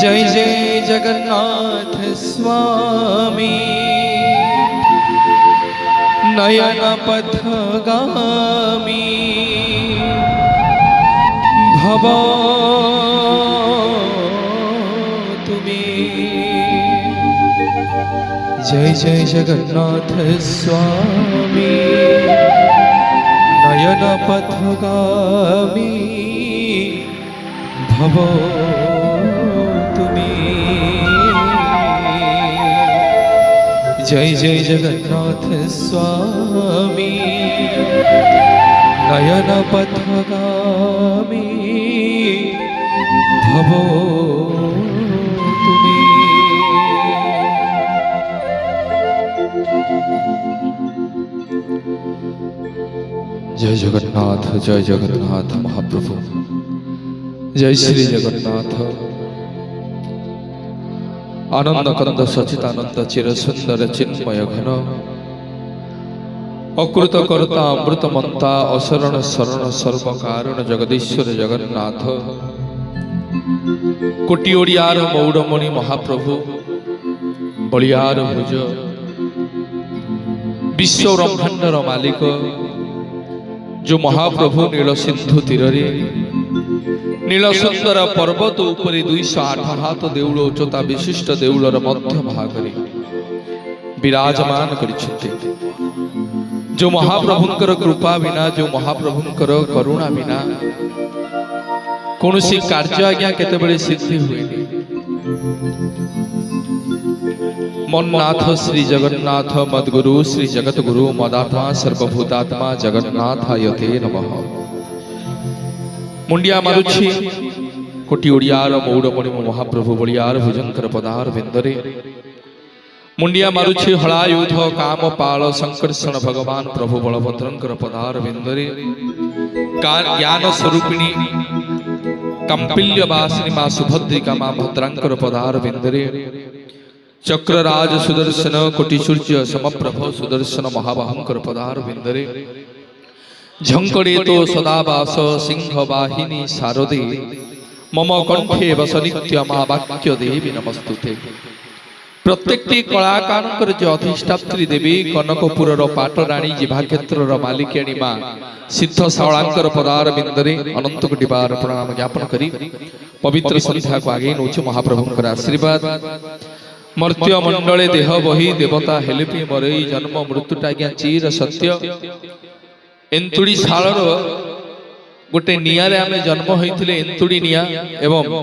जय जय जगन्नाथ स्वामी नयन पथगामी भव तुम्हें। जय जय जगन्नाथ स्वामी नयन पथगामी भव जय जय जगन्नाथ स्वामी नयन पथगामी भव तुम्हें। जय जगन्नाथ महाप्रभु, जय श्री जगन्नाथ। आनंद कंद सचितानंद चिर सुंदर चिन्मय घन अकृत कर्ता अमृत मंता अशरण शरण सर्व कारण जगदीश्वर जगन्नाथ कोटि ओडियार मौड़मणि महाप्रभु बलियार भुज विश्व ब्रह्मांडर मालिक जो महाप्रभु नील सिंधु तीर नील सुंदर पर्वत उपरि 208 हाथ देउल उच्चता विशिष्ट देउलर मध्य भाग विराजमान करिछन्ते। जो महाप्रभुंकर कृपा बिना, जो महाप्रभुंकर करुणा बिना कौनसी कार्य आज्ञा केतेबेले सिद्धि हुएनि। मन्नाथ श्री जगन्नाथ मद्गुरु श्री जगतगुरु मदात्मा सर्वभूतात्मा जगन्नाथाय ते नमः। मुंडिया मारुछि कोटि ओडियार मौड़मणि महाप्रभु बलियार भुजंकर पदार बिंदरे मुंडिया मारुछि हलायुध काम पाल संकर्षण भगवान प्रभु बलभद्रंकर पदार बिंदरे ज्ञान स्वरूपिणी कंपिल्य वासिनी मां सुभद्रिका मां भद्रांकर पदार बिंदरे चक्रराज सुदर्शन कोटि सूर्य समप्रभ सुदर्शन महाबाहुंकर पदार बिंदरे झंकड़े तो सदावास सिंह वाहिनी शारदे मम कंठे बस नित्य मा वाक्य देवी नमस्तुते। प्रत्येक कलाकार जो अधिष्ठात्री देवी कनकपुर पाटराणी जिभाक्षेत्र मालिकियाणी मां सिद्ध शालांकर पदार बिंदरे अनंत कोटि बार प्रणाम ज्ञापन करी पवित्र संध्या को आगे नौछ महाप्रभुंकर आशीर्वाद। मर्त्य मंडले देह बही देवता हेलिपि मरई जन्म मृत्युटा आज्ञा चीर सत्य। एंतुड़ी शालर गोटे निया रे आमे जन्म होइथिले एंतुड़ी निया एवं